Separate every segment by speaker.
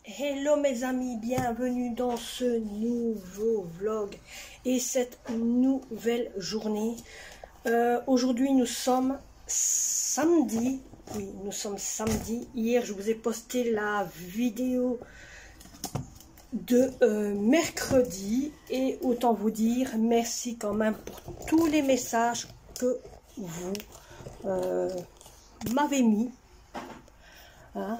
Speaker 1: Hello mes amis, bienvenue dans ce nouveau vlog et cette nouvelle journée. Aujourd'hui nous sommes samedi, oui nous sommes samedi. Hier je vous ai posté la vidéo de mercredi et autant vous dire merci quand même pour tous les messages que vous m'avez mis, hein,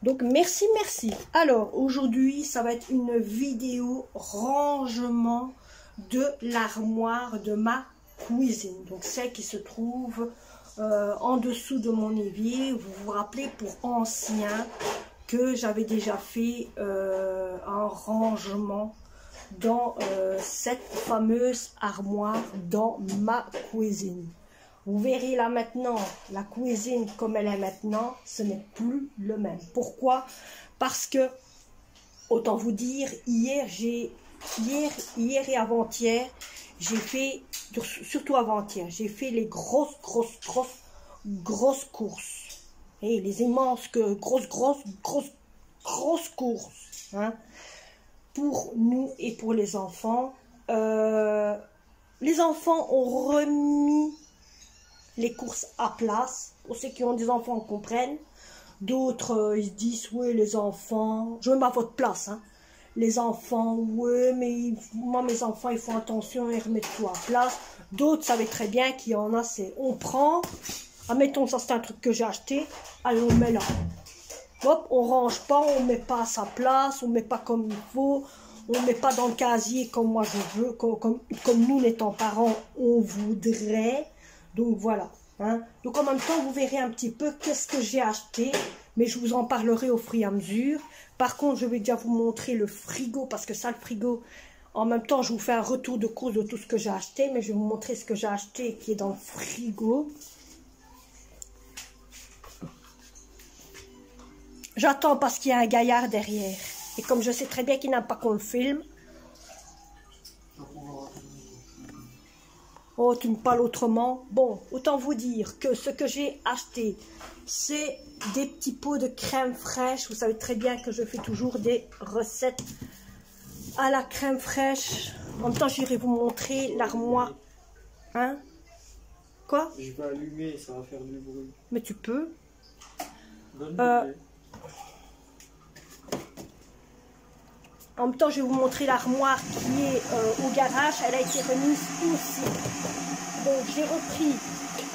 Speaker 1: donc merci. Alors aujourd'hui ça va être une vidéo rangement de l'armoire de ma cuisine, donc celle qui se trouve en dessous de mon évier. Vous vous rappelez, pour ancien, que j'avais déjà fait un rangement dans cette fameuse armoire dans ma cuisine. Vous verrez là maintenant, la cuisine comme elle est maintenant, ce n'est plus le même. Pourquoi? Parce que, autant vous dire, hier et avant-hier, j'ai fait, surtout avant-hier, j'ai fait les grosses courses. Et les immenses, grosses courses, hein, pour nous et pour les enfants. Les enfants ont remis les courses à place. Pour ceux qui ont des enfants comprennent. D'autres ils se disent oui les enfants, je me mets à votre place, hein. Les enfants, oui mais moi mes enfants ils font attention et remettent tout à place. D'autres savaient très bien qu'il y en a, c'est on prend, admettons ça c'est un truc que j'ai acheté, allez on met là, hop, on range pas, on met pas à sa place, on met pas comme il faut, on met pas dans le casier comme moi je veux, comme nous n'étant parents on voudrait. Donc voilà, hein. Donc en même temps vous verrez un petit peu qu'est-ce que j'ai acheté, mais je vous en parlerai au fur et à mesure. Par contre je vais déjà vous montrer le frigo, parce que ça le frigo, en même temps je vous fais un retour de course de tout ce que j'ai acheté, mais je vais vous montrer ce que j'ai acheté qui est dans le frigo. J'attends parce qu'il y a un gaillard derrière, et comme je sais très bien qu'il n'aime pas qu'on le filme. Oh, tu me parles autrement. Bon, autant vous dire que ce que j'ai acheté, c'est des petits pots de crème fraîche. Vous savez très bien que je fais toujours des recettes à la crème fraîche. En même temps, j'irai vous montrer l'armoire. Hein? Quoi?
Speaker 2: Je vais allumer, ça va faire du bruit.
Speaker 1: Mais tu peux. En même temps, je vais vous montrer l'armoire qui est au garage. Elle a été remise ici. Donc, j'ai repris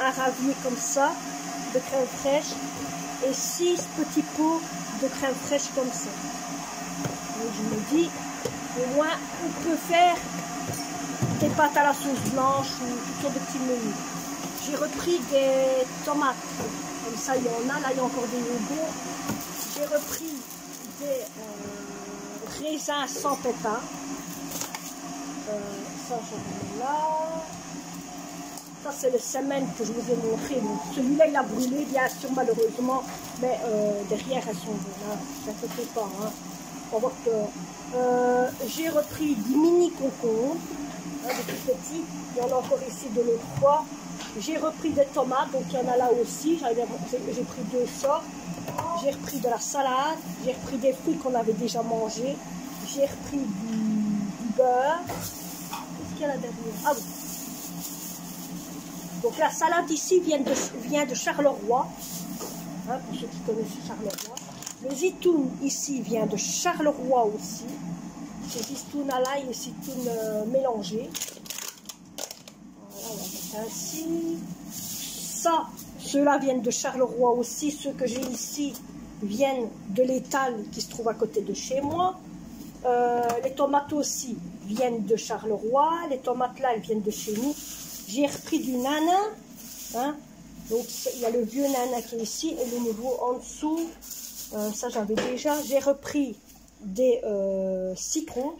Speaker 1: un ravier comme ça, de crème fraîche, et 6 petits pots de crème fraîche comme ça. Donc, je me dis, au moins, on peut faire des pâtes à la sauce blanche ou toutes sortes de petits menus. J'ai repris des tomates. Comme ça, il y en a. Là, il y a encore des yogourts. J'ai repris des raisins sans pépins. Ça, je mets là. Ça, c'est le semaine que je vous ai montré. Celui-là, il a brûlé, bien sûr, malheureusement. Mais derrière, elles sont bonnes. Hein. Ça ne fait pas. Hein. On voit que j'ai repris du mini concombre, hein, des tout petits. Il y en a encore ici de l'autre fois. J'ai repris des tomates, donc il y en a là aussi. J'ai pris 2 sortes. J'ai repris de la salade, j'ai repris des fruits qu'on avait déjà mangés, j'ai repris du beurre. Qu'est-ce qu'il y a là derrière? Ah oui. Donc la salade ici vient de Charleroi, hein, pour ceux qui connaissent Charleroi. Le zitoun ici vient de Charleroi aussi. C'est zitoun à l'ail et zitoun mélangé. Voilà, on va mettre ainsi. Ça, ceux-là viennent de Charleroi aussi. Ceux que j'ai ici viennent de l'étal qui se trouve à côté de chez moi. Les tomates aussi viennent de Charleroi. Les tomates là, elles viennent de chez nous. J'ai repris du nana. Hein. Donc il y a le vieux nana qui est ici et le nouveau en dessous. Ça j'avais déjà. J'ai repris des citrons.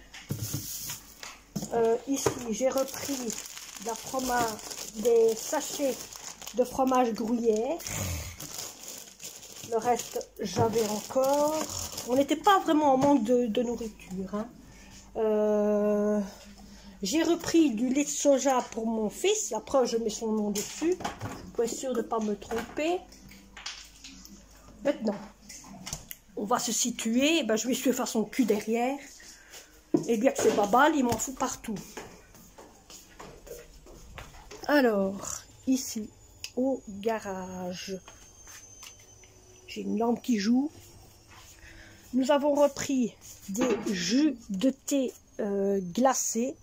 Speaker 1: Ici j'ai repris des sachets de fromage gruyère. Le reste j'avais encore. On n'était pas vraiment en manque de nourriture, hein. J'ai repris du lait de soja pour mon fils. La preuve, je mets son nom dessus pour être sûr de ne pas me tromper. Maintenant, on va se situer, ben, je vais suivre son cul derrière. Et bien que c'est babal, il m'en fout partout. Alors, ici, au garage, j'ai une lampe qui joue. Nous avons repris des jus de thé glacés.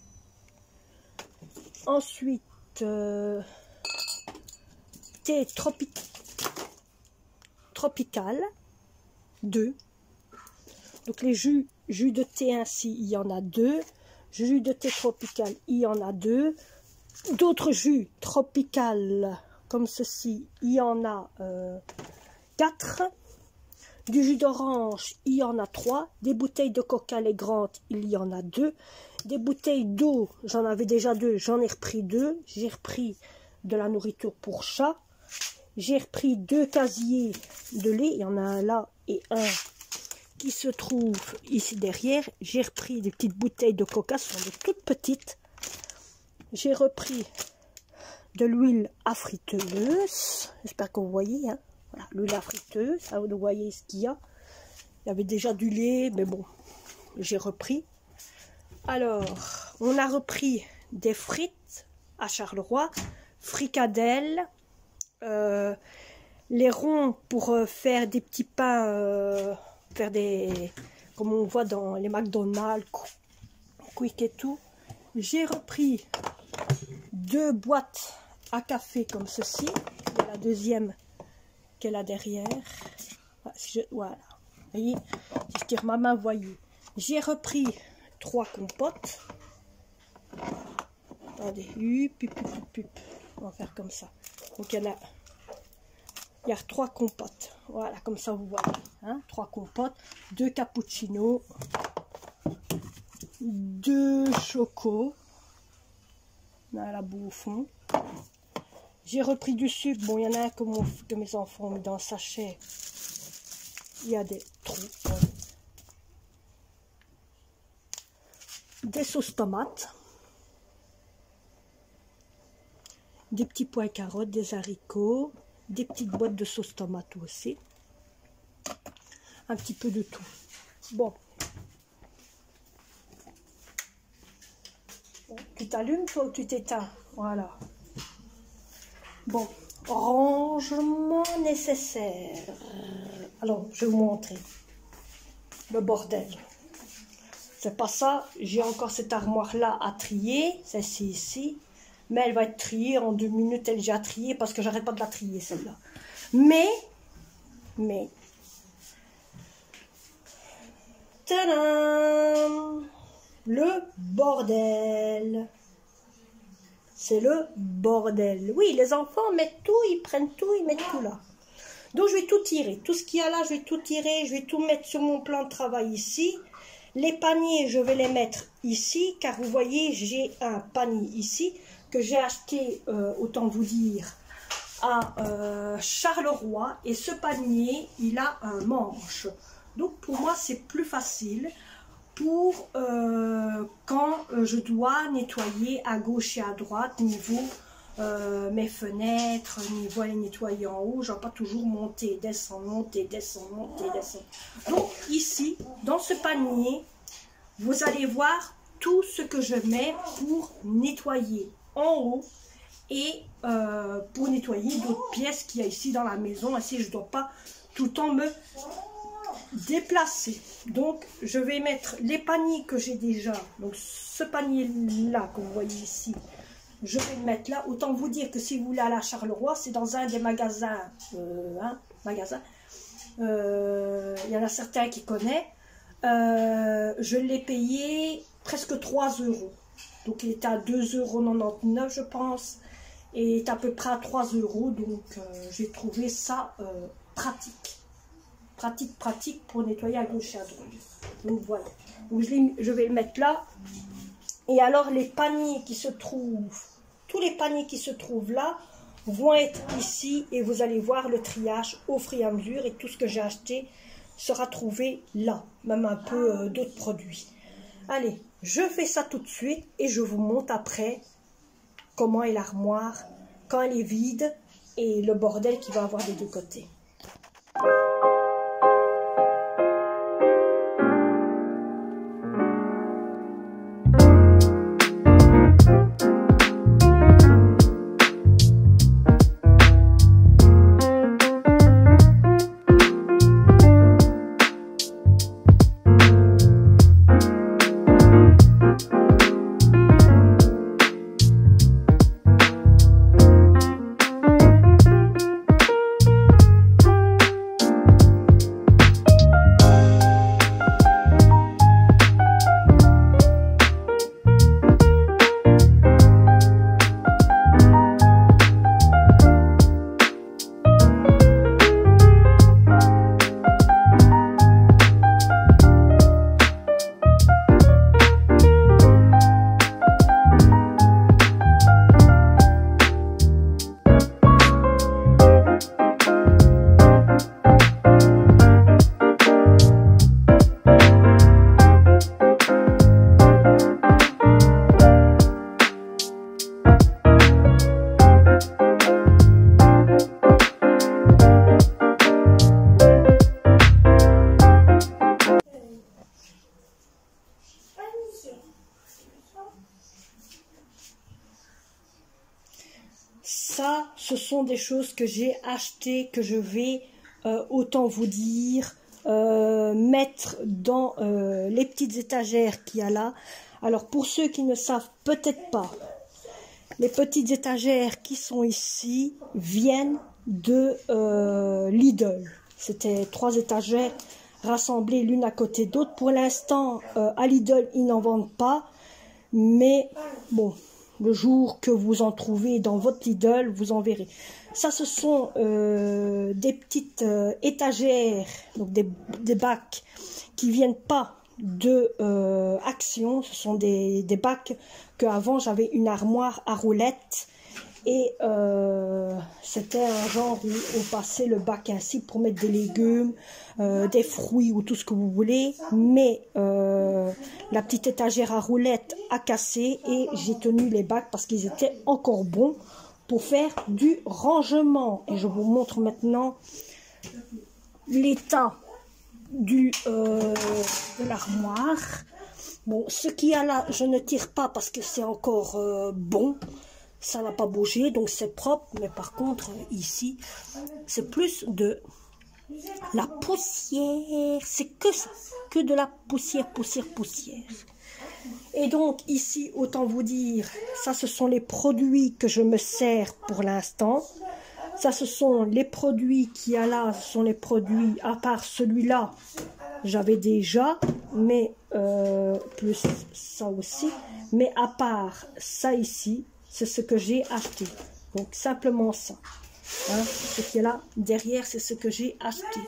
Speaker 1: Ensuite, thé tropical, 2. Donc les jus de thé ainsi, il y en a 2. Jus de thé tropical, il y en a 2. D'autres jus tropical comme ceci, il y en a 4. Du jus d'orange, il y en a 3. Des bouteilles de coca les grandes, il y en a 2. Des bouteilles d'eau, j'en avais déjà 2, j'en ai repris 2. J'ai repris de la nourriture pour chat. J'ai repris 2 casiers de lait, il y en a un là et un qui se trouve ici derrière. J'ai repris des petites bouteilles de coca, ce sont des toutes petites. J'ai repris de l'huile à friteuse. J'espère que vous voyez. Hein. Voilà, l'huile à friteuse. Là, vous voyez ce qu'il y a. Il y avait déjà du lait, mais bon, j'ai repris. Alors, on a repris des frites à Charleroi, fricadelles, les ronds pour faire des petits pains, faire des, comme on voit dans les McDonald's, Quick et tout. J'ai repris 2 boîtes à café comme ceci. Il y a la deuxième qui est là derrière. Voilà. Vous voyez, si je tire ma main, vous voyez. J'ai repris 3 compotes. Attendez. On va faire comme ça. Donc il y a 3 compotes. Voilà, comme ça vous voyez. Hein, 3 compotes, 2 cappuccinos, 2 chocos. Là, la boue au fond. J'ai repris du sucre. Bon, il y en a un que mes enfants ont mis dans le sachet. Il y a des trous. Des sauces tomates. Des petits pois carottes, des haricots. Des petites boîtes de sauce tomate aussi. Un petit peu de tout. Bon. Tu t'allumes toi ou tu t'éteins? Voilà. Bon, rangement nécessaire. Alors, je vais vous montrer le bordel. C'est pas ça. J'ai encore cette armoire-là à trier. Celle-ci ici. Mais elle va être triée en 2 minutes. Elle est déjà triée parce que j'arrête pas de la trier, celle-là. Mais, tadam! Le bordel. C'est le bordel. Oui, les enfants mettent tout, ils prennent tout, ils mettent tout là. Donc je vais tout tirer. Tout ce qu'il y a là, je vais tout tirer. Je vais tout mettre sur mon plan de travail ici. Les paniers, je vais les mettre ici. Car vous voyez, j'ai un panier ici que j'ai acheté, autant vous dire, à Charleroi. Et ce panier, il a un manche. Donc pour moi, c'est plus facile pour quand je dois nettoyer à gauche et à droite, niveau mes fenêtres, niveau les nettoyer en haut, je ne vais pas toujours monter, descendre, monter, descendre, monter, descendre. Donc ici, dans ce panier, vous allez voir tout ce que je mets pour nettoyer en haut et pour nettoyer d'autres pièces qu'il y a ici dans la maison. Ainsi, je ne dois pas tout le temps me déplacer. Donc je vais mettre les paniers que j'ai déjà. Donc ce panier là que vous voyez ici, je vais le mettre là. Autant vous dire que si vous voulez aller à Charleroi, c'est dans un des magasins. Il y en a certains qui connaissent. Je l'ai payé presque 3 €. Donc il était à 2,99 € je pense. Et il est à peu près à 3 €. Donc j'ai trouvé ça pratique. Pratique pour nettoyer à gauche et à droite. Donc voilà. Donc, je vais le mettre là. Et alors les paniers qui se trouvent, tous les paniers qui se trouvent là vont être ici. Et vous allez voir le triage au fur et à mesure. Et tout ce que j'ai acheté sera trouvé là. Même un peu d'autres produits. Allez, je fais ça tout de suite. Et je vous montre après comment est l'armoire quand elle est vide. Et le bordel qu'il va avoir des deux côtés. sont des choses que j'ai achetées, que je vais, autant vous dire, mettre dans les petites étagères qu'il y a là. Alors pour ceux qui ne savent peut-être pas, les petites étagères qui sont ici viennent de Lidl. C'était 3 étagères rassemblées l'une à côté d'autre. Pour l'instant, à Lidl, ils n'en vendent pas. Mais bon, le jour que vous en trouvez dans votre Lidl, vous en verrez. Ça, ce sont des petites étagères, donc des bacs qui viennent pas de Action. Ce sont des bacs qu'avant j'avais une armoire à roulettes et c'était un genre où on passait le bac ainsi pour mettre des légumes, des fruits ou tout ce que vous voulez, mais la petite étagère à roulettes a cassé et j'ai tenu les bacs parce qu'ils étaient encore bons pour faire du rangement. Et je vous montre maintenant l'état de l'armoire. Bon, ce qu'il y a là, je ne tire pas parce que c'est encore bon. Ça n'a pas bougé, donc c'est propre. Mais par contre, ici, c'est plus de la poussière. C'est que ça, que de la poussière. Et donc, ici, autant vous dire, ça, ce sont les produits que je me sers pour l'instant. Ça, ce sont les produits qu'il y a là. Ce sont les produits, à part celui-là, j'avais déjà, mais plus ça aussi. Mais à part ça ici, c'est ce que j'ai acheté. Donc, simplement ça. Hein, ce qui est là derrière, c'est ce que j'ai acheté.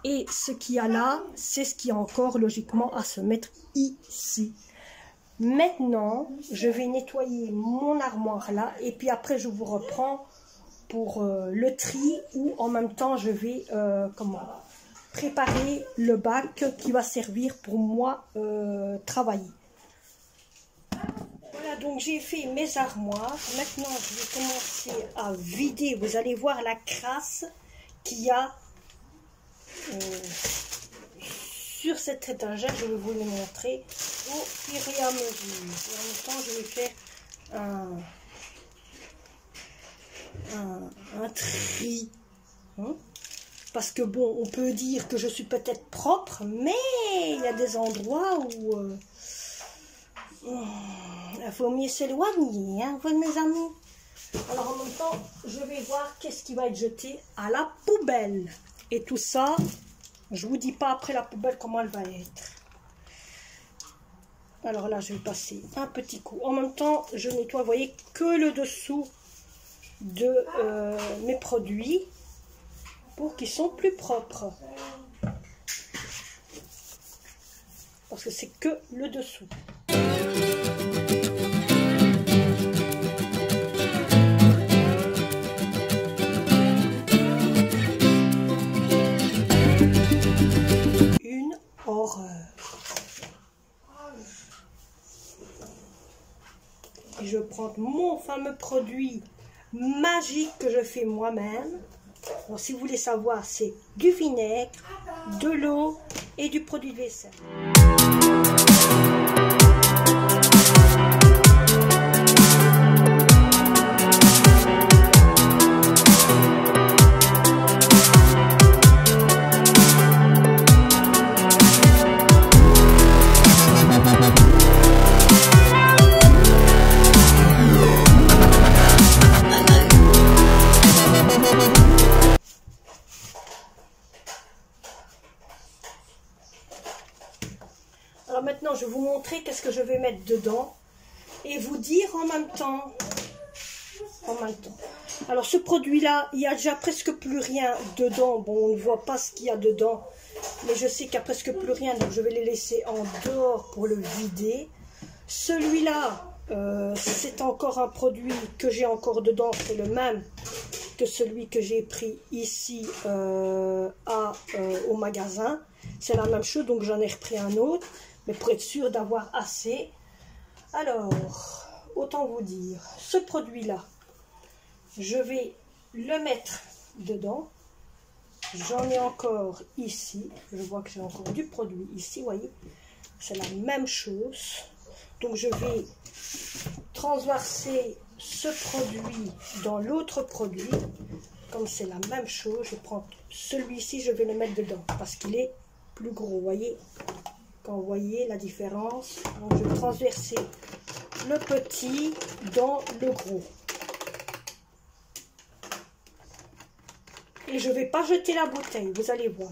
Speaker 1: Et ce qu'il y a là, c'est ce qui est encore logiquement à se mettre ici. Maintenant, je vais nettoyer mon armoire là. Et puis après, je vous reprends pour le tri. Ou en même temps, je vais préparer le bac qui va servir pour moi travailler. Voilà, donc j'ai fait mes armoires. Maintenant, je vais commencer à vider. Vous allez voir la crasse qu'il y a sur cette étagère. Je vais vous le montrer au fur et à mesure. Et en même temps, je vais faire un tri. Hein? Parce que bon, on peut dire que je suis peut-être propre, mais il y a des endroits où il faut mieux s'éloigner, hein, vous mes amis. Alors en même temps, je vais voir qu'est-ce qui va être jeté à la poubelle. Et tout ça, je vous dis pas après la poubelle comment elle va être. Alors là, je vais passer un petit coup. En même temps, je nettoie, vous voyez, que le dessous de mes produits pour qu'ils sont plus propres. Parce que c'est que le dessous. Une horreur. Et je prends mon fameux produit magique que je fais moi-même. Alors, si vous voulez savoir, c'est du vinaigre, de l'eau et du produit de vaisselle. Alors maintenant, je vais vous montrer qu'est-ce que je vais mettre dedans et vous dire en même temps. Alors ce produit-là, il n'y a déjà presque plus rien dedans. Bon, on ne voit pas ce qu'il y a dedans, mais je sais qu'il n'y a presque plus rien, donc je vais les laisser en dehors pour le vider. Celui-là, c'est encore un produit que j'ai encore dedans, c'est le même que celui que j'ai pris ici au magasin. C'est la même chose, donc j'en ai repris un autre. Mais pour être sûr d'avoir assez. Alors, autant vous dire, ce produit-là, je vais le mettre dedans. J'en ai encore ici. Je vois que j'ai encore du produit ici, vous voyez. C'est la même chose. Donc, je vais transverser ce produit dans l'autre produit. Comme c'est la même chose, je prends celui-ci, je vais le mettre dedans parce qu'il est plus gros. Vous voyez, quand vous voyez la différence, donc je vais transverser le petit dans le gros. Et je ne vais pas jeter la bouteille, vous allez voir.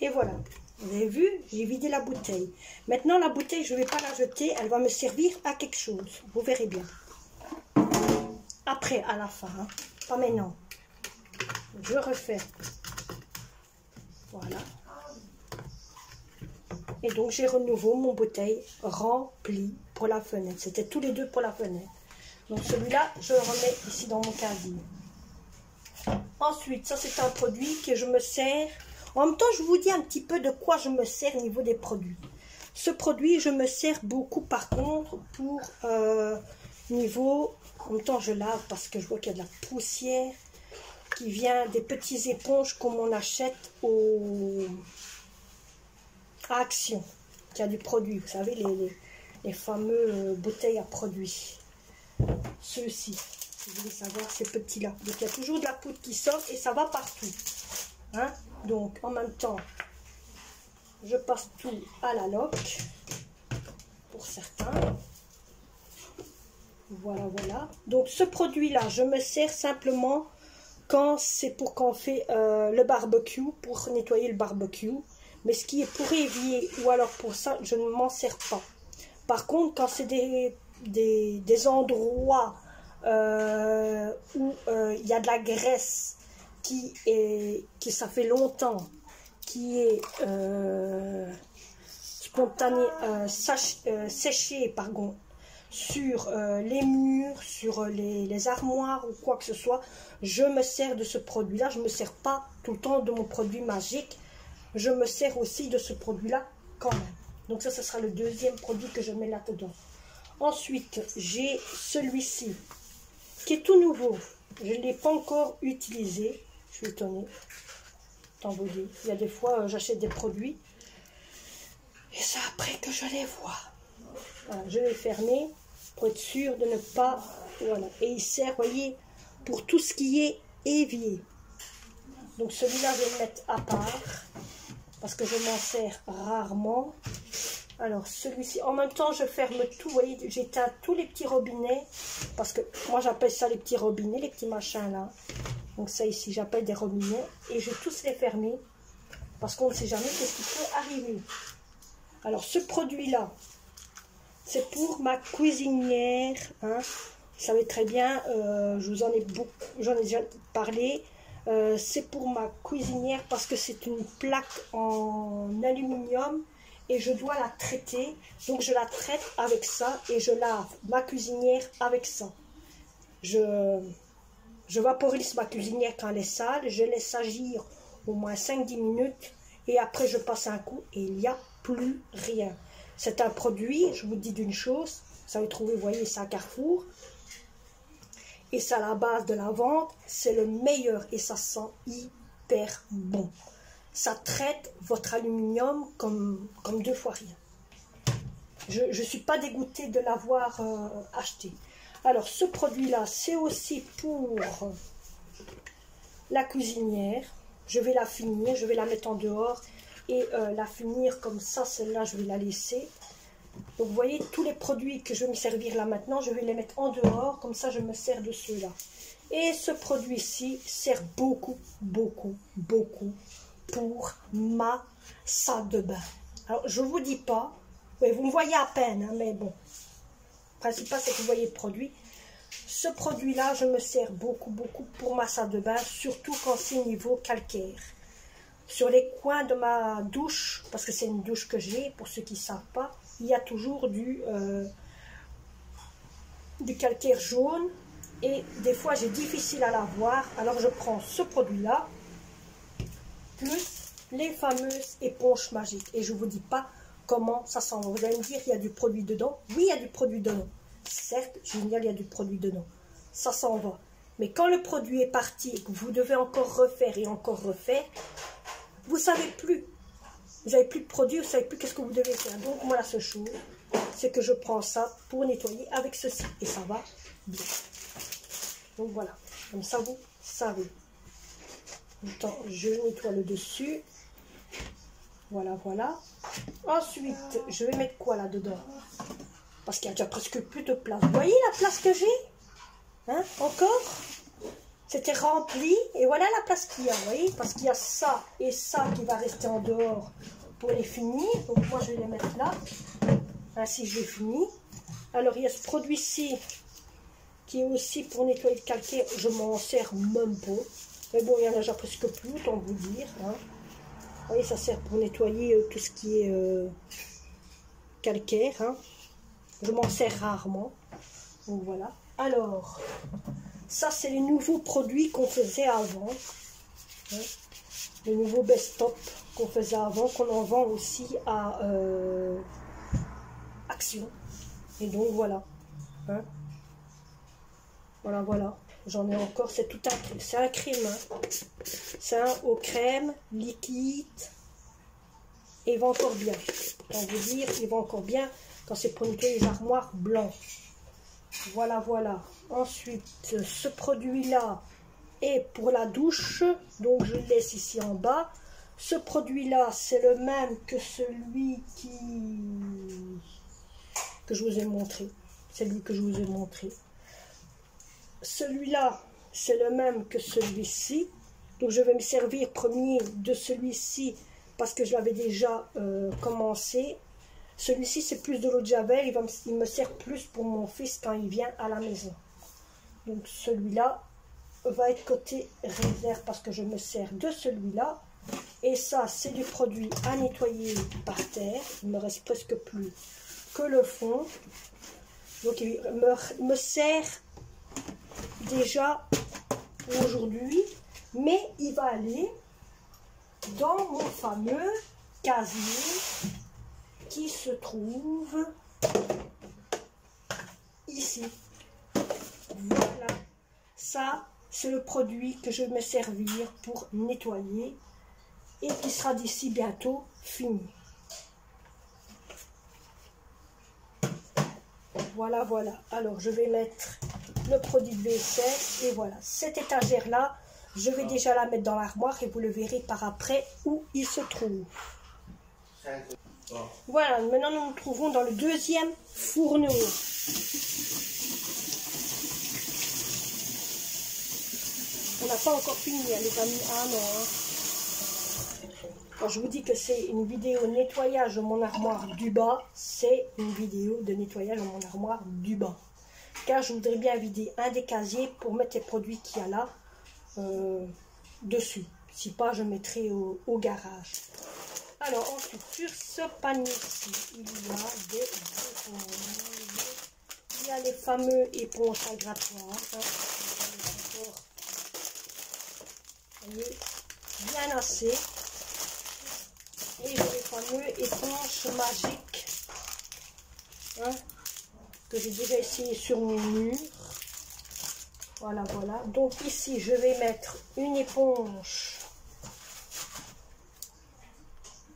Speaker 1: Et voilà, vous avez vu, j'ai vidé la bouteille. Maintenant, la bouteille, je ne vais pas la jeter, elle va me servir à quelque chose. Vous verrez bien. Après, à la fin, hein. Pas maintenant. Je refais. Voilà. Et donc, j'ai renouveau mon bouteille remplie pour la fenêtre. C'était tous les deux pour la fenêtre. Donc, celui-là, je le remets ici dans mon casier. Ensuite, ça, c'est un produit que je me sers. En même temps, je vous dis un petit peu de quoi je me sers au niveau des produits. Ce produit, je me sers beaucoup, par contre, pour niveau... En même temps, je lave parce que je vois qu'il y a de la poussière qui vient des petites éponges comme on achète à Action, qui a du produit. Vous savez, les fameux bouteilles à produits. Ceux-ci, vous voulez savoir, ces petits-là. Donc, il y a toujours de la poudre qui sort et ça va partout. Hein? Donc, en même temps, je passe tout à la loque, pour certains. Voilà, voilà. Donc, ce produit-là, je me sers simplement quand c'est pour qu'on fait le barbecue, pour nettoyer le barbecue. Mais ce qui est pour évier ou alors pour ça, je ne m'en sers pas. Par contre, quand c'est des endroits où il y a de la graisse qui ça fait longtemps, qui est séché, pardon, sur les murs, sur les armoires ou quoi que ce soit, je me sers de ce produit-là. Je ne me sers pas tout le temps de mon produit magique. Je me sers aussi de ce produit-là quand même. Donc ça, ce sera le deuxième produit que je mets là-dedans. Ensuite, j'ai celui-ci qui est tout nouveau. Je ne l'ai pas encore utilisé. Je suis étonnée. Tant vous dire. Il y a des fois, j'achète des produits. Et c'est après que je les vois. Voilà, je vais fermer pour être sûr de ne pas... Voilà. Et il sert, vous voyez, pour tout ce qui est évier. Donc celui-là, je vais le mettre à part. Parce que je m'en sers rarement. Alors celui-ci, en même temps, je ferme tout. Vous voyez, j'éteins tous les petits robinets. Parce que moi, j'appelle ça les petits robinets, les petits machins là. Donc ça ici, j'appelle des robinets. Et je vais tous les fermer. Parce qu'on ne sait jamais ce qui peut arriver. Alors ce produit-là, c'est pour ma cuisinière. Hein. Vous savez très bien, je vous en ai beaucoup, j'en ai déjà parlé. C'est pour ma cuisinière parce que c'est une plaque en aluminium et je dois la traiter. Donc je la traite avec ça et je lave ma cuisinière avec ça. Je vaporise ma cuisinière quand elle est sale, je laisse agir au moins 5-10 minutes et après je passe un coup et il n'y a plus rien. C'est un produit, je vous dis d'une chose, ça va trouver, vous voyez, c'est à Carrefour. Et c'est à la base de la vente, c'est le meilleur et ça sent hyper bon. Ça traite votre aluminium comme 2 fois rien. Je ne suis pas dégoûtée de l'avoir acheté. Alors ce produit-là, c'est aussi pour la cuisinière. Je vais la finir, je vais la mettre en dehors et la finir comme ça. Celle-là, je vais la laisser. Donc vous voyez, tous les produits que je vais me servir là maintenant, je vais les mettre en dehors, comme ça je me sers de ceux-là. Et ce produit-ci sert beaucoup, beaucoup, beaucoup pour ma salle de bain. Alors je ne vous dis pas, oui, vous me voyez à peine, hein, mais bon, le principal c'est que vous voyez le produit. Ce produit-là, je me sers beaucoup pour ma salle de bain, surtout quand c'est niveau calcaire. Sur les coins de ma douche, parce que c'est une douche que j'ai, pour ceux qui ne savent pas, il y a toujours du calcaire jaune. Et des fois, j'ai difficile à l'avoir. Alors, je prends ce produit-là, plus les fameuses éponges magiques. Et je ne vous dis pas comment ça sent. Vous allez me dire, il y a du produit dedans. Oui, il y a du produit dedans. Certes, génial, il y a du produit dedans. Ça s'en va. Mais quand le produit est parti et que vous devez encore refaire et encore refaire, vous ne savez plus. Vous n'avez plus de produit, vous ne savez plus qu'est-ce que vous devez faire. Donc, moi, la seule chose, c'est que je prends ça pour nettoyer avec ceci. Et ça va bien. Donc, voilà. Comme ça, vous savez. Attends, je nettoie le dessus. Voilà, voilà. Ensuite, je vais mettre quoi là-dedans? Parce qu'il y a déjà presque plus de place. Vous voyez la place que j'ai? Hein? Encore? C'était rempli. Et voilà la place qu'il y a, vous voyez? Parce qu'il y a ça et ça qui va rester en dehors pour les finir. Donc moi, je vais les mettre là. Ainsi, je l'ai fini. Alors, il y a ce produit-ci qui est aussi pour nettoyer le calcaire. Je m'en sers même pas. Mais bon, il y en a déjà presque plus, autant vous dire. Hein. Vous voyez, ça sert pour nettoyer tout ce qui est calcaire. Hein. Je m'en sers rarement. Donc voilà. Alors, ça c'est les nouveaux produits qu'on faisait avant. Hein. Les nouveaux best-of qu'on faisait avant, qu'on en vend aussi à Action. Et donc voilà. Hein. Voilà, voilà. J'en ai encore, c'est tout un, c'est un crème. Hein. C'est un eau crème, liquide. Et il va encore bien. Pour vous dire, il va encore bien quand c'est pour nettoyer les armoires blancs. Voilà, voilà. Ensuite, ce produit-là est pour la douche. Donc, je le laisse ici en bas. Ce produit-là, c'est le même que celui que je vous ai montré. C'est lui que je vous ai montré. Celui-là, c'est le même que celui-ci. Donc, je vais me servir premier de celui-ci parce que je l'avais déjà commencé. Celui-ci, c'est plus de l'eau de javel. Il me sert plus pour mon fils quand il vient à la maison. Donc, celui-là va être côté réserve parce que je me sers de celui-là. Et ça, c'est du produit à nettoyer par terre. Il me reste presque plus que le fond. Donc, il me sert déjà aujourd'hui, mais il va aller dans mon fameux casier qui se trouve ici. Voilà, ça c'est le produit que je vais me servir pour nettoyer et qui sera d'ici bientôt fini. Voilà, voilà. Alors je vais mettre le produit de vaisselle et voilà, cette étagère là je vais déjà la mettre dans l'armoire et vous le verrez par après où il se trouve. Voilà, maintenant nous nous trouvons dans le deuxième fourneau. On n'a pas encore fini les amis. Ah non hein. Quand je vous dis que c'est une vidéo nettoyage de mon armoire du bas, c'est une vidéo de nettoyage de mon armoire du bas. Car je voudrais bien vider un des casiers pour mettre les produits qu'il y a là dessus. Si pas, je mettrai au garage. Alors ensuite, sur ce panier-ci, il y a des éponges. Il y a les fameux éponges à grattoir. Hein. Vous voyez, bien assez. Et les fameux éponges magiques. Hein, que j'ai déjà essayé sur mon mur. Voilà, voilà. Donc ici, je vais mettre une éponge,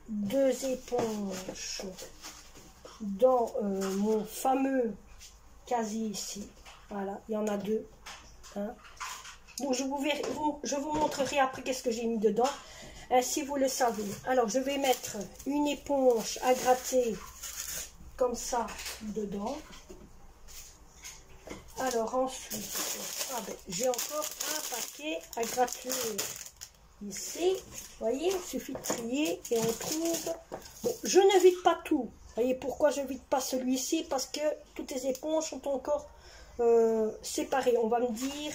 Speaker 1: deux éponges dans mon fameux casier ici. Voilà, il y en a deux. Hein. Donc je vous montrerai après qu'est-ce que j'ai mis dedans. Si vous le savez. Alors je vais mettre une éponge à gratter comme ça dedans. Alors ensuite, j'ai encore un paquet à gratter ici. Vous voyez, il suffit de trier et on trouve. Bon, je ne vide pas tout. Vous voyez pourquoi je ne vide pas celui-ci? Parce que toutes les éponges sont encore séparés. On va me dire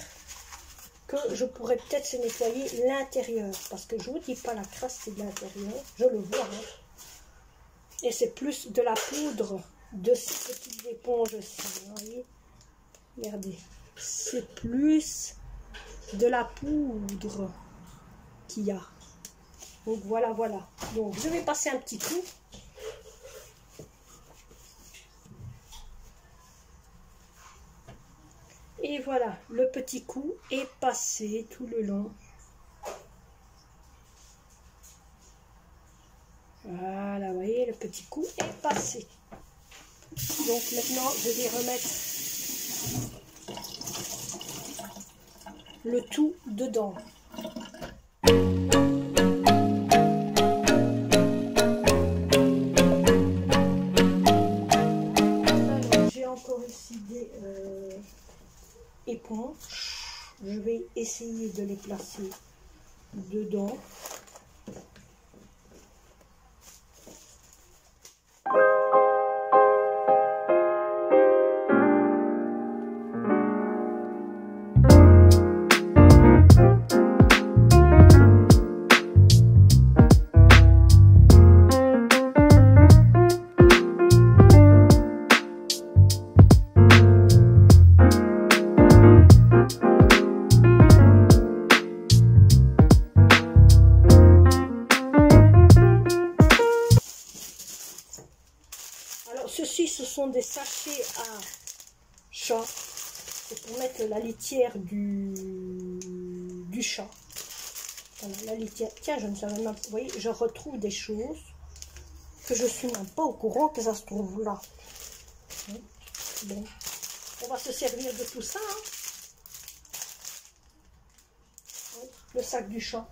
Speaker 1: que je pourrais peut-être se nettoyer l'intérieur. Parce que je vous dis pas, la crasse, c'est de l'intérieur. Je le vois. Hein. Et c'est plus de la poudre de ces petites éponges-ci. Vous voyez? Regardez. C'est plus de la poudre qu'il y a. Donc voilà, voilà. Donc je vais passer un petit coup. Et voilà, le petit coup est passé tout le long. Voilà, vous voyez, le petit coup est passé. Donc maintenant, je vais remettre le tout dedans. Alors, j'ai encore ici des éponges. Je vais essayer de les placer dedans. Ceci, ce sont des sachets à chat. C'est pour mettre la litière du chat. Voilà, la litière. Tiens, je ne savais même pas. Vous voyez, je retrouve des choses que je ne suis même pas au courant que ça se trouve là. Bon, on va se servir de tout ça. Hein. Le sac du chat.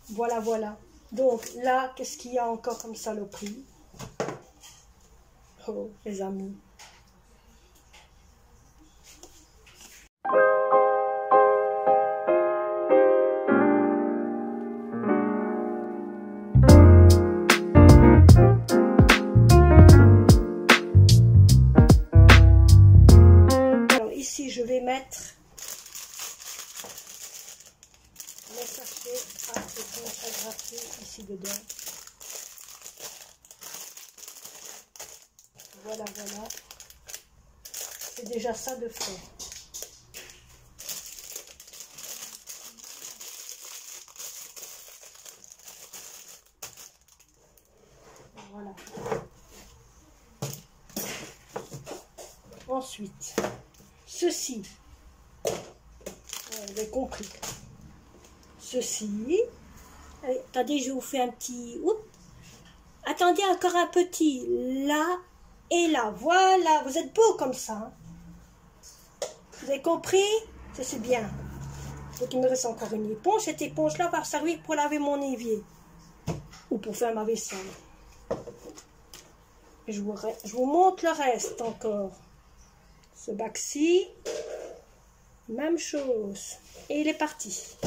Speaker 1: Voilà, voilà. Donc là, qu'est-ce qu'il y a encore comme saloperie? Oh, les amis. Alors ici, je vais mettre les sachets à gratter ici dedans. Voilà, voilà. C'est déjà ça de fait. Voilà. Ensuite, ceci. Vous avez compris. Ceci. Allez, attendez, je vous fais un petit... Oups. Attendez, encore un petit. Là. Et là, voilà, vous êtes beau comme ça. Hein. Vous avez compris? Ça c'est bien. Donc il me reste encore une éponge. Cette éponge-là va servir pour laver mon évier. Ou pour faire ma vaisselle. Et je vous montre le reste encore. Ce bac-ci, même chose. Et il est parti.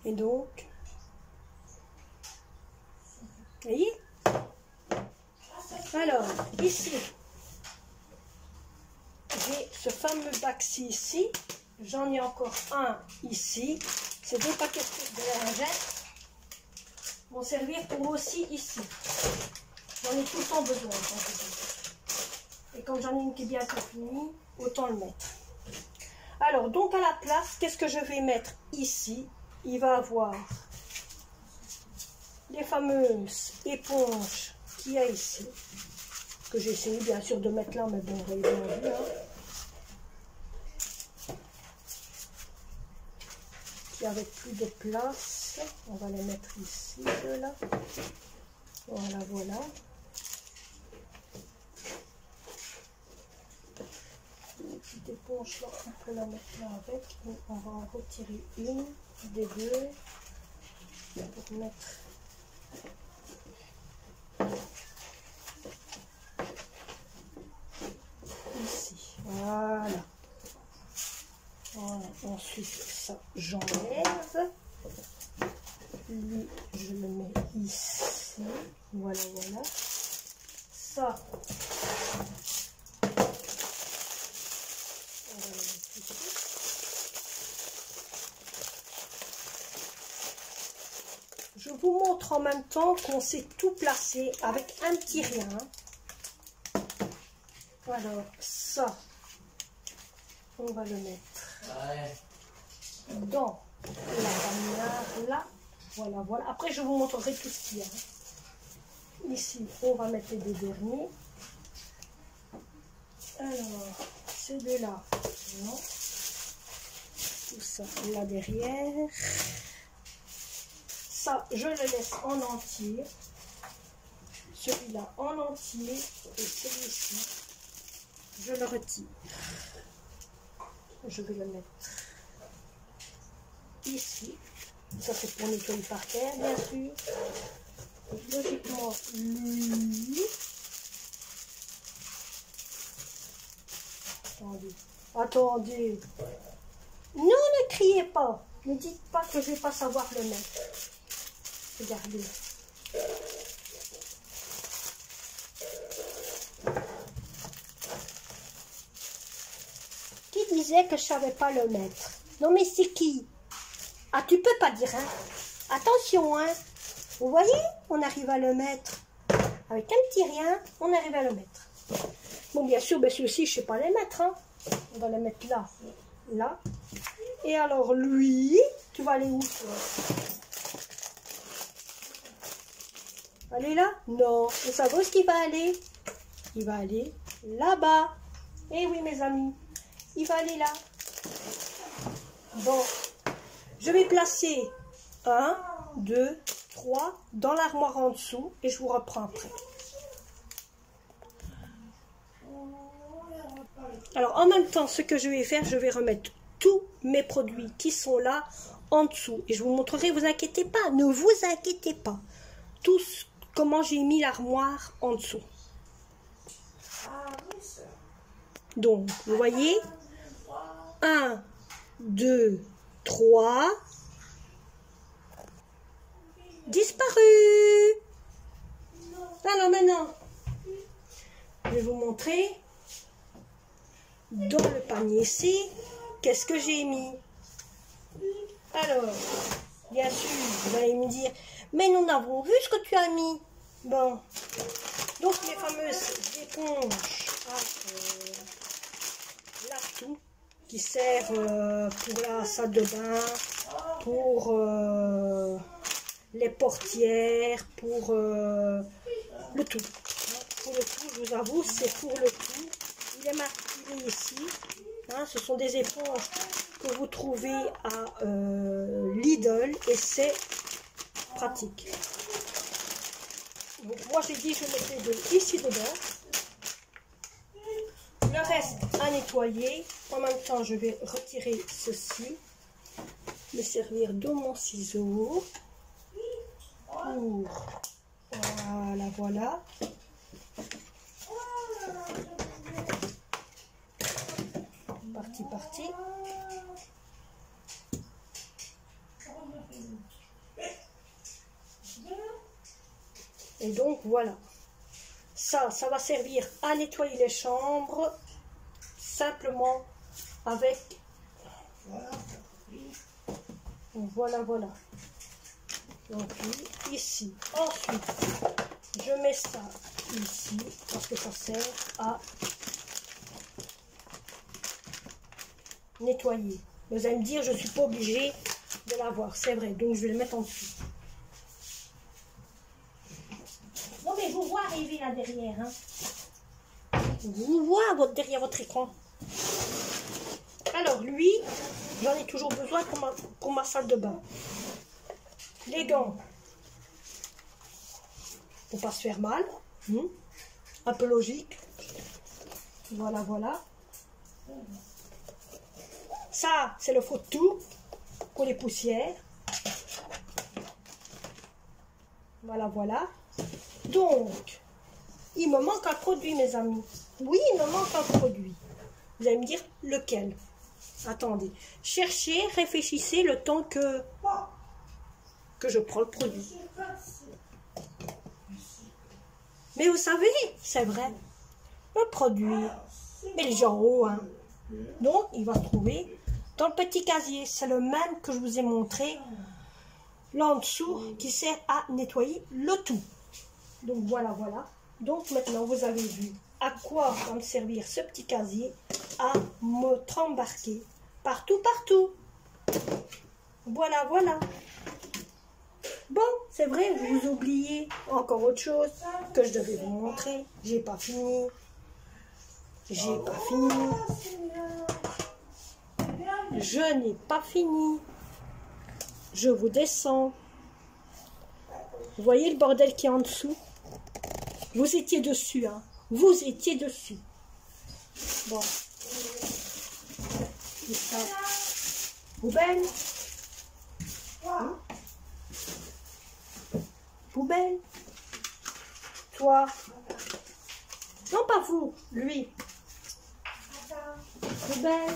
Speaker 1: Et donc, vous voyez? Alors, ici, j'ai ce fameux bac-ci ici. J'en ai encore un ici. Ces deux paquets de lingettes vont servir pour moi aussi ici. J'en ai tout le temps besoin. Et comme j'en ai une qui est bientôt finie, autant le mettre. Alors, donc à la place, qu'est-ce que je vais mettre ici? Il va avoir les fameuses éponges qu'il y a ici, que j'ai essayé bien sûr de mettre là, mais bon, vous avez bien vu. Hein. Qui avec plus de place, on va les mettre ici, là. Voilà, voilà. Une petite éponge l'éponge là, on peut la mettre là avec. Et on va en retirer une des deux pour mettre ici. Voilà. Voilà. Ensuite, ça, j'enlève. Lui, je le mets ici. Voilà, voilà. Ça, on va le mettre ici. Je vous montre en même temps qu'on sait tout placer avec un petit rien. Alors, ça, on va le mettre dans la bagnole là. Voilà, voilà. Après, je vous montrerai tout ce qu'il y a. Ici, on va mettre les deux derniers. Alors, ces deux-là, non. Tout ça là derrière. Ça, je le laisse en entier. Celui-là en entier. Et celui-ci, je le retire. Je vais le mettre ici. Ça, c'est pour nettoyer par terre, bien sûr. Logiquement, lui. Attendez. Attendez. Non, ne criez pas. Ne dites pas que je ne vais pas savoir le mettre. Regardez. Qui disait que je ne savais pas le mettre? Non, mais c'est qui? Ah, tu peux pas dire, hein? Attention, hein? Vous voyez? On arrive à le mettre. Avec un petit rien, on arrive à le mettre. Bon, bien sûr, ben, ceux-ci, je ne sais pas les mettre, hein? On va les mettre là, là. Et alors, lui, tu vas aller où, toi? Aller là? Non. Vous savez où est-ce qu'il va aller? Il va aller là-bas. Eh oui, mes amis. Il va aller là. Bon. Je vais placer 1, 2, 3 dans l'armoire en dessous et je vous reprends après. Alors, en même temps, ce que je vais faire, je vais remettre tous mes produits qui sont là en dessous. Et je vous montrerai, vous inquiétez pas, ne vous inquiétez pas. Tous, comment j'ai mis l'armoire en dessous. Donc, vous voyez, 1, 2, 3, disparu. Alors maintenant, je vais vous montrer dans le panier ici, qu'est-ce que j'ai mis. Alors, bien sûr, vous allez me dire, mais nous n'avons vu ce que tu as mis. Bon, donc les fameuses éponges à l'atout qui servent pour la salle de bain, pour les portières, pour le tout. Pour le tout, je vous avoue, c'est pour le tout. Il est marqué ici. Hein, ce sont des éponges que vous trouvez à Lidl et c'est pratique. Donc moi j'ai dit je mettais ici dedans. Le reste à nettoyer. En même temps je vais retirer ceci. Me servir de mon ciseau. Pour voilà, voilà. Parti. Et donc voilà. Ça va servir à nettoyer les chambres simplement avec voilà. Donc ici. Ensuite, je mets ça ici parce que ça sert à nettoyer. Vous allez me dire, je ne suis pas obligée de l'avoir. C'est vrai, donc je vais le mettre en dessous. Non mais je vous vois arriver là derrière. Hein. Je vous vois derrière votre écran. Alors lui, j'en ai toujours besoin pour ma salle de bain. Les gants. Pour pas se faire mal. Un peu logique. Voilà. Ça, c'est le faux-tout pour les poussières. Voilà, voilà. Donc, il me manque un produit, mes amis. Oui, il me manque un produit. Vous allez me dire lequel? Attendez. Cherchez, réfléchissez le temps que je prends le produit. Mais vous savez, c'est vrai, le produit, mais les gens en haut, hein. Donc, il va se trouver dans le petit casier. C'est le même que je vous ai montré là en dessous, qui sert à nettoyer le tout. Donc, voilà, voilà. Donc, maintenant, vous avez vu à quoi va me servir ce petit casier, à me embarquer partout, partout. Voilà, voilà. Bon, c'est vrai, vous oubliez encore autre chose que je devais vous montrer. J'ai pas fini. J'ai pas fini. Je n'ai pas fini. Je vous descends. Vous voyez le bordel qui est en dessous? Vous étiez dessus, hein. Vous étiez dessus. Bon. Et ça. Poubelle. Hein? Poubelle. Toi. Non, pas vous. Lui. Poubelle.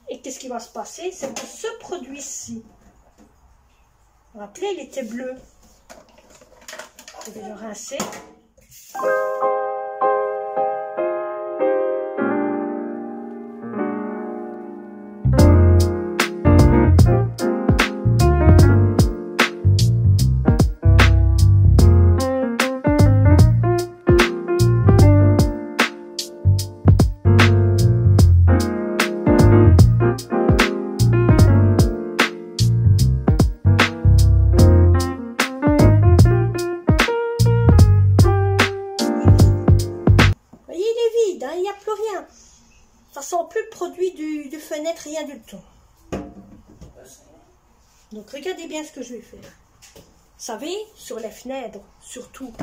Speaker 1: Et qu'est-ce qui va se passer? C'est que ce produit-ci, vous vous rappelez, il était bleu. Je vais le rincer. Fenêtre, rien du tout. Donc regardez bien ce que je vais faire. Vous savez, sur les fenêtres, surtout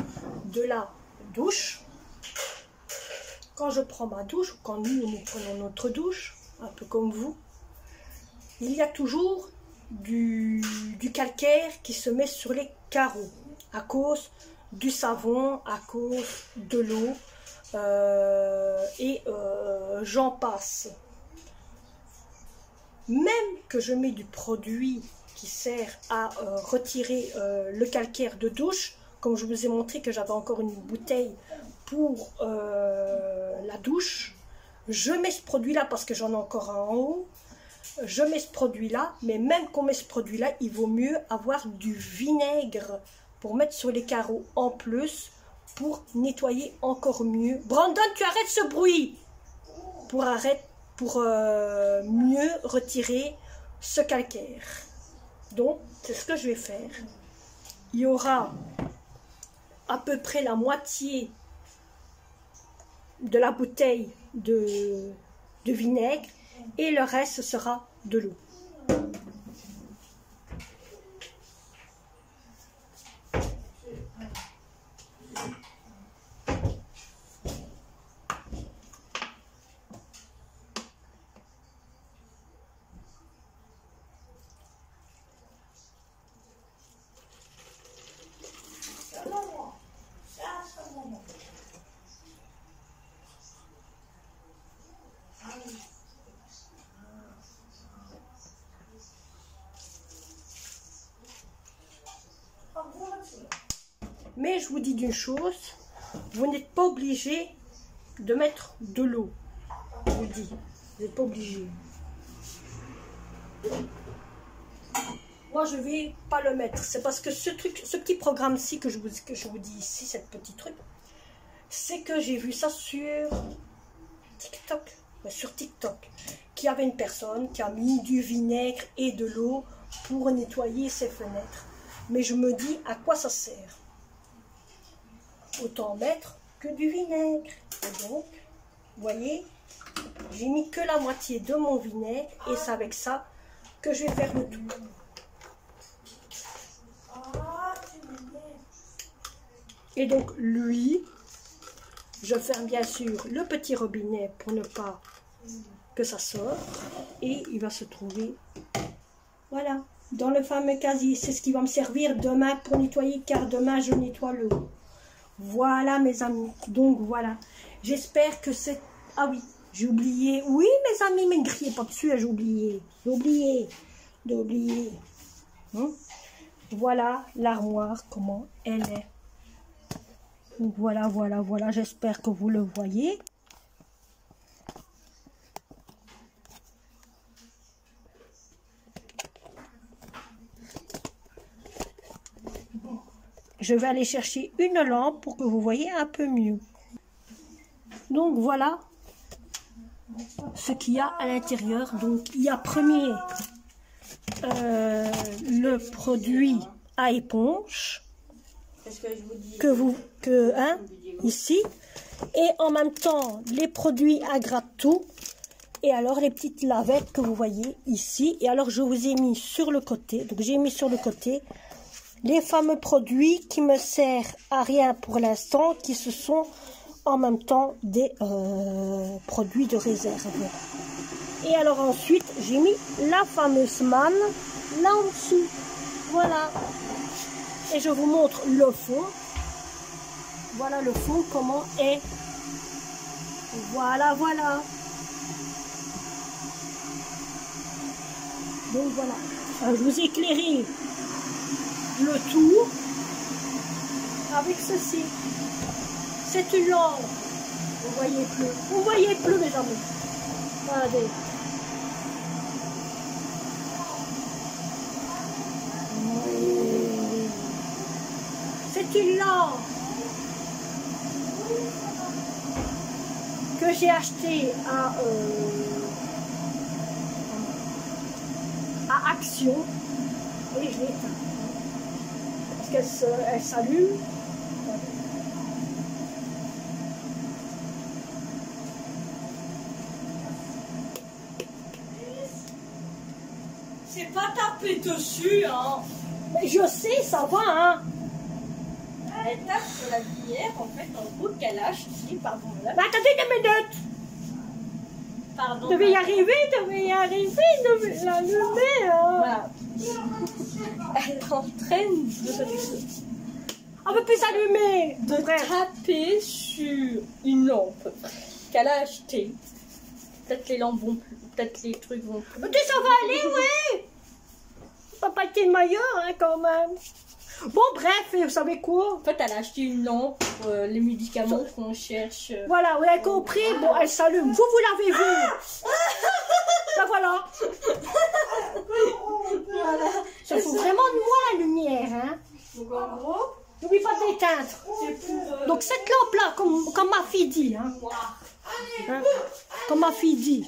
Speaker 1: de la douche, quand je prends ma douche, quand nous prenons notre douche, un peu comme vous, il y a toujours du calcaire qui se met sur les carreaux à cause du savon, à cause de l'eau et j'en passe. Même que je mets du produit qui sert à retirer le calcaire de douche, comme je vous ai montré que j'avais encore une bouteille pour la douche, je mets ce produit-là parce que j'en ai encore un en haut, je mets ce produit-là, mais même qu'on met ce produit-là, il vaut mieux avoir du vinaigre pour mettre sur les carreaux en plus, pour nettoyer encore mieux. Brandon, tu arrêtes ce bruit pour mieux retirer ce calcaire. Donc, c'est ce que je vais faire. Il y aura à peu près la moitié de la bouteille de vinaigre et le reste sera de l'eau. Mais je vous dis d'une chose, vous n'êtes pas obligé de mettre de l'eau. Je vous dis, vous n'êtes pas obligé. Moi, je ne vais pas le mettre. C'est parce que ce petit programme-ci que je vous dis ici, cette petit truc, c'est que j'ai vu ça sur TikTok. Sur TikTok, qu'il y avait une personne qui a mis du vinaigre et de l'eau pour nettoyer ses fenêtres. Mais je me dis, à quoi ça sert? Autant mettre que du vinaigre. Et donc, vous voyez, j'ai mis que la moitié de mon vinaigre et c'est avec ça que je vais faire le tout. Et donc, lui, je ferme bien sûr le petit robinet pour ne pas que ça sort. Et il va se trouver, voilà, dans le fameux casier. C'est ce qui va me servir demain pour nettoyer, car demain je nettoie le haut. Voilà mes amis, donc voilà. J'espère que c'est... Ah oui, j'ai oublié. Oui mes amis, mais ne criez pas dessus, j'ai oublié. J'ai oublié. Voilà l'armoire, comment elle est. Donc voilà, j'espère que vous le voyez. Je vais aller chercher une lampe pour que vous voyez un peu mieux. Donc voilà ce qu'il y a à l'intérieur. Donc il y a premier le produit à éponge ici, et en même temps les produits à gratte-tout, et alors les petites lavettes que vous voyez ici. Et alors je vous ai mis sur le côté, donc j'ai mis sur le côté les fameux produits qui me servent à rien pour l'instant, qui se sont en même temps des produits de réserve. Et alors ensuite, j'ai mis la fameuse manne là en dessous. Voilà. Et je vous montre le fond. Voilà le fond, comment est. Voilà. Donc voilà. Je vous ai éclairé le tour avec ceci. C'est une lampe. Vous voyez plus mes amis. Regardez. C'est une lampe que j'ai achetée à Action, et je l'ai éteinte parce qu'elle s'allume.
Speaker 3: C'est pas taper dessus, hein.
Speaker 1: Mais je sais, ça va, hein.
Speaker 3: Elle tape sur la lumière, en fait, en gros, qu'elle a acheté, pardon. Là.
Speaker 1: Mais attendez 2 minutes.
Speaker 3: Pardon.
Speaker 1: Devait y arriver, devait l'allumer, hein.
Speaker 3: Voilà. Elle est en train
Speaker 1: On peut plus s'allumer.
Speaker 3: de taper sur une lampe qu'elle a achetée. Peut-être les lampes vont plus, peut-être les trucs vont plus.
Speaker 1: Mais ça va aller, oui. Pas été meilleur, hein, quand même. Bon, bref, vous savez quoi?
Speaker 3: En fait, elle a acheté une lampe pour les médicaments qu'on cherche.
Speaker 1: Voilà, vous avez compris. Bon, elle s'allume. Vous l'avez vu. Ben voilà. Ça fout vraiment de moi la lumière, hein.
Speaker 3: Donc en gros,
Speaker 1: n'oublie pas de l'éteindre.
Speaker 3: c'est pour...
Speaker 1: Donc cette lampe-là, comme ma fille dit, hein, comme ma fille dit,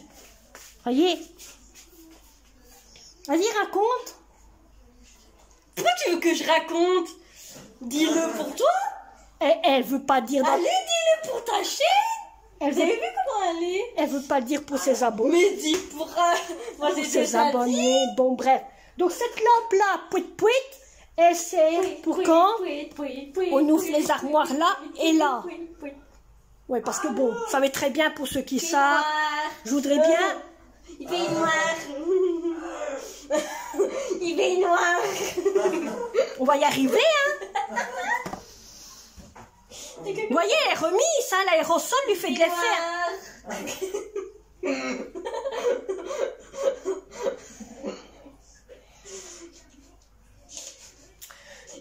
Speaker 1: voyez. Vas-y, raconte.
Speaker 3: Pourquoi tu veux que je raconte? Dis-le pour toi.
Speaker 1: Elle veut pas dire.
Speaker 3: Allez, dis-le pour ta chaîne. Vous avez vu comment elle est?
Speaker 1: Elle veut pas le dire pour ses abonnés.
Speaker 3: Mais dis pour... Moi,
Speaker 1: Pour
Speaker 3: j'ai
Speaker 1: ses
Speaker 3: déjà
Speaker 1: abonnés.
Speaker 3: dit.
Speaker 1: Bon, bref. Donc cette lampe-là, pouit, elle sert pour quand on ouvre les armoires là et là. Ouais, parce que bon, vous savez très bien pour ceux qui savent, je voudrais bien...
Speaker 3: Il fait noir. Il fait noir.
Speaker 1: On va y arriver, hein. Vous voyez, elle est remise, hein, l'aérosol lui fait de l'effet.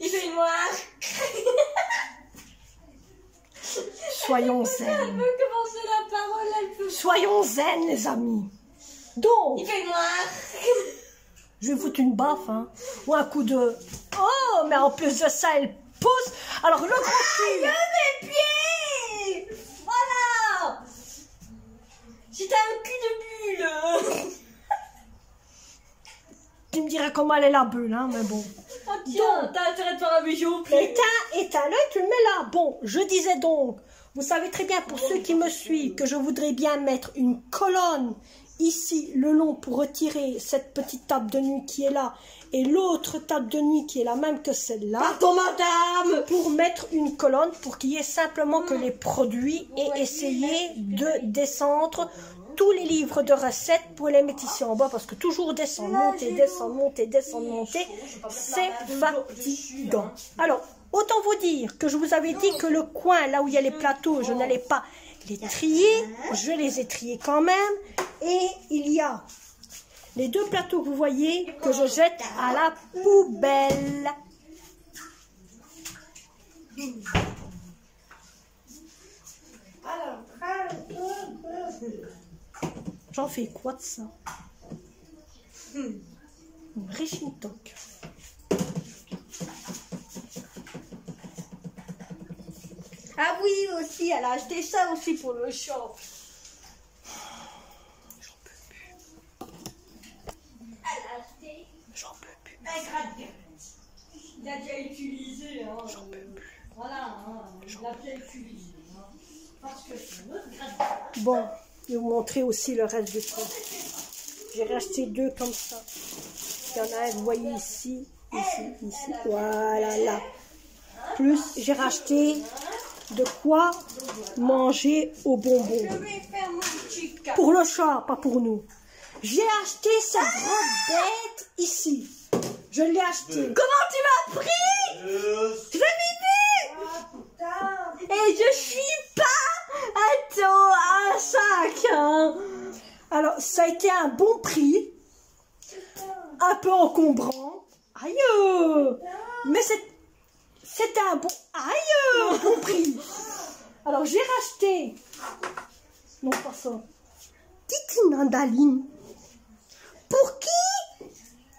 Speaker 3: Il fait noir.
Speaker 1: Soyons
Speaker 3: Elle
Speaker 1: zen.
Speaker 3: veut commencer la parole, elle peut.
Speaker 1: Soyons zen, les amis. Donc,
Speaker 3: Il fait noir.
Speaker 1: je vais foutre une baffe, hein. Ou un coup de... Oh, mais en plus de ça, elle pousse. Alors, le gros cul.
Speaker 3: Mes pieds. Voilà. J'étais un cul de bulle.
Speaker 1: Tu me diras comment elle est la bulle, hein, mais bon.
Speaker 3: Oh tiens, t'as intérêt de faire un bijou.
Speaker 1: Éteins-le, tu le mets là. Bon, je disais donc, vous savez très bien, pour ceux qui me suivent, que je voudrais bien mettre une colonne ici, le long, pour retirer cette petite table de nuit qui est là, et l'autre table de nuit qui est la même que celle-là.
Speaker 3: Pardon, madame.
Speaker 1: Pour mettre une colonne, pour qu'il y ait simplement que les produits et essayer de descendre tous les livres de recettes pour les mettre ici en bas parce que toujours descendre, monter, descendre, monter, descendre, monter, c'est fatigant. Alors, autant vous dire que je vous avais dit que le coin, là où il y a les plateaux, je n'allais pas les trier. Je les ai triés quand même. Et il y a les deux plateaux que vous voyez que je jette à la poubelle. J'en fais quoi de ça? Une vraie chintoc. Ah oui, aussi, elle a acheté ça aussi pour le shop. J'en peux plus. Elle a acheté. J'en peux plus. Il a déjà utilisé. Hein, j'en peux plus. Voilà, hein, il l'a déjà utilisé. Hein, parce que c'est notre gratte. Bon, je vais vous montrer aussi le reste du truc. J'ai racheté deux comme ça. Il y en a un, vous voyez ici, ici. Voilà, là. Plus, j'ai racheté de quoi manger aux bonbons. Pour le chat, pas pour nous. J'ai acheté cette grosse bête ici. Je l'ai acheté. Comment tu m'as pris? Je l'ai vu. Et je suis pas un sac. Hein. Alors, ça a été un bon prix. Un peu encombrant. Aïe. Mais c'était un bon... Aïe, bon prix. Alors, j'ai racheté... Non, pas ça. Petite mandaline. Pour qui?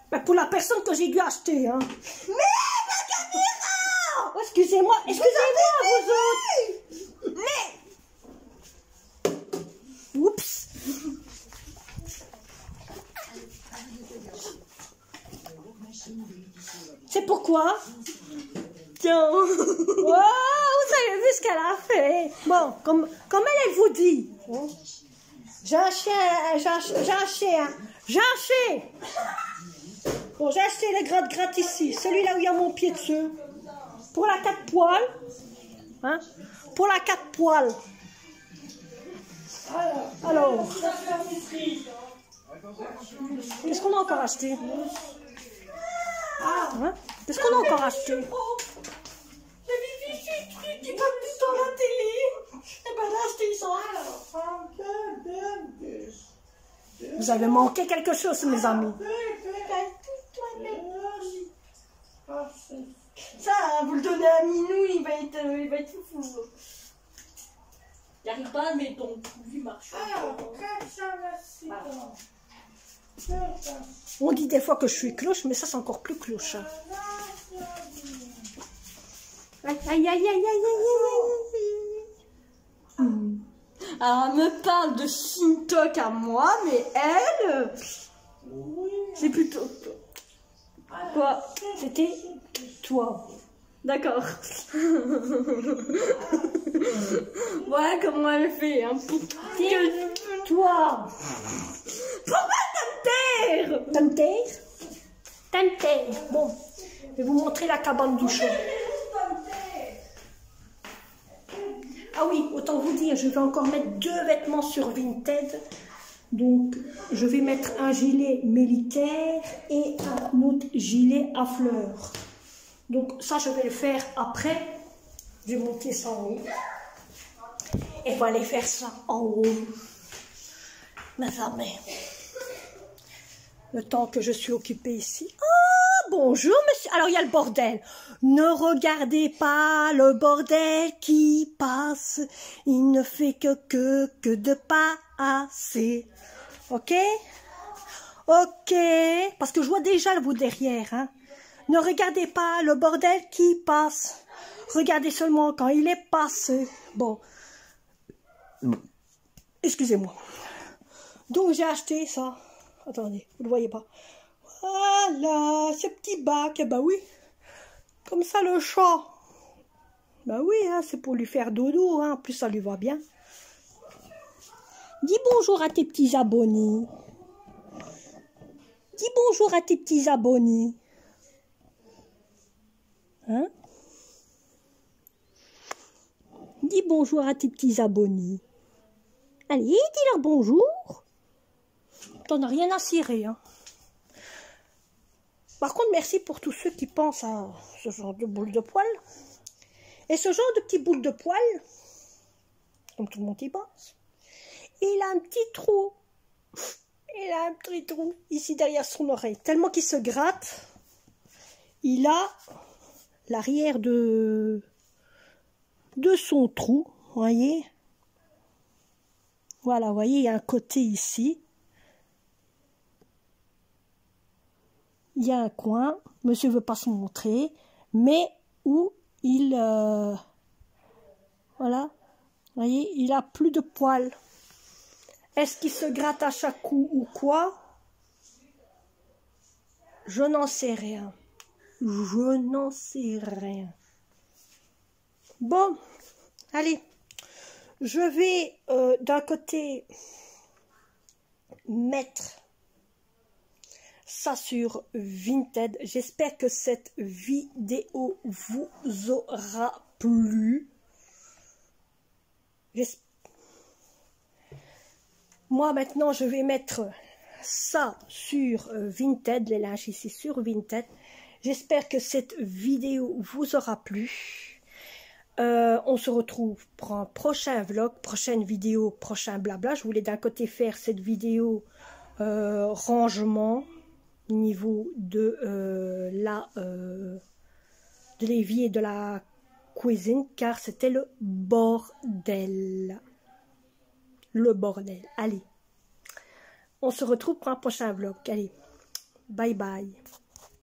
Speaker 1: Ben, pour la personne que j'ai dû acheter. Hein. Mais la caméra! Oh, excusez-moi, vous autres. Mais... Oups. C'est pourquoi? Tiens. Oh, vous avez vu ce qu'elle a fait. Bon, comme elle vous dit. J'ai acheté. Bon, j'ai acheté le gratte ici. Celui-là où il y a mon pied dessus. Pour la 4 poils. Hein? Pour la 4 poils. Alors. Qu'est-ce qu'on a encore acheté? Hein? Qu'est-ce qu'on a encore acheté? Qui passe plus dans la télé. Eh ben là, acheté ça. Vous avez manqué quelque chose, mes amis. Ça, vous le donnez à Minou, il va être fou.
Speaker 3: Il n'arrive pas à mettre ton lui marche.
Speaker 1: On dit des fois que je suis cloche, mais ça c'est encore plus cloche. Aïe, aïe, aïe, aïe, aïe, aïe, aïe.
Speaker 3: Alors, elle me parle de Shintok à moi, mais elle... C'est plutôt... Quoi?
Speaker 1: C'était toi.
Speaker 3: D'accord. Voilà comment elle fait, hein.
Speaker 1: Toi.
Speaker 3: Pourquoi t'as me taire?
Speaker 1: Bon, je vais vous montrer la cabane du chat. Ah oui, autant vous dire, je vais encore mettre 2 vêtements sur Vinted. Donc, je vais mettre un gilet militaire et un autre gilet à fleurs. Donc, ça, je vais le faire après. Je vais monter ça en haut. Et on va aller faire ça en haut. Mes amis. Le temps que je suis occupée ici. Oh, bonjour, monsieur. Alors, il y a le bordel. Ne regardez pas le bordel qui passe. Il ne fait que de passer. Ok? Ok. Parce que je vois déjà vous derrière. Hein. Ne regardez pas le bordel qui passe. Regardez seulement quand il est passé. Bon. Excusez-moi. Donc, j'ai acheté ça. Attendez, vous ne le voyez pas. Voilà, ce petit bac. Bah oui. Comme ça, le chat. Bah oui, hein, c'est pour lui faire dodo. Hein. En plus, ça lui va bien. Dis bonjour à tes petits abonnés. Dis bonjour à tes petits abonnés. Hein? Dis bonjour à tes petits abonnés. Allez, dis-leur bonjour. T'en as rien à cirer, hein. Par contre, merci pour tous ceux qui pensent à ce genre de boule de poil. Et ce genre de petit boule de poil, comme tout le monde y pense, il a un petit trou. Il a un petit trou ici derrière son oreille. Tellement qu'il se gratte, il a l'arrière de son trou, voyez. Voilà, vous voyez, il y a un côté ici. Il y a un coin, monsieur ne veut pas se montrer, mais où il... voilà, vous voyez, il a plus de poils. Est-ce qu'il se gratte à chaque coup ou quoi? Je n'en sais rien. Je n'en sais rien. Bon, allez. Je vais d'un côté mettre ça sur Vinted. J'espère que cette vidéo vous aura plu. Moi maintenant je vais mettre ça sur Vinted, les linges ici sur Vinted. J'espère que cette vidéo vous aura plu. On se retrouve pour un prochain vlog, prochaine vidéo, prochain blabla. Je voulais d'un côté faire cette vidéo rangement au niveau de l'évier et de la cuisine, car c'était le bordel. Le bordel. Allez, on se retrouve pour un prochain vlog. Allez, bye bye.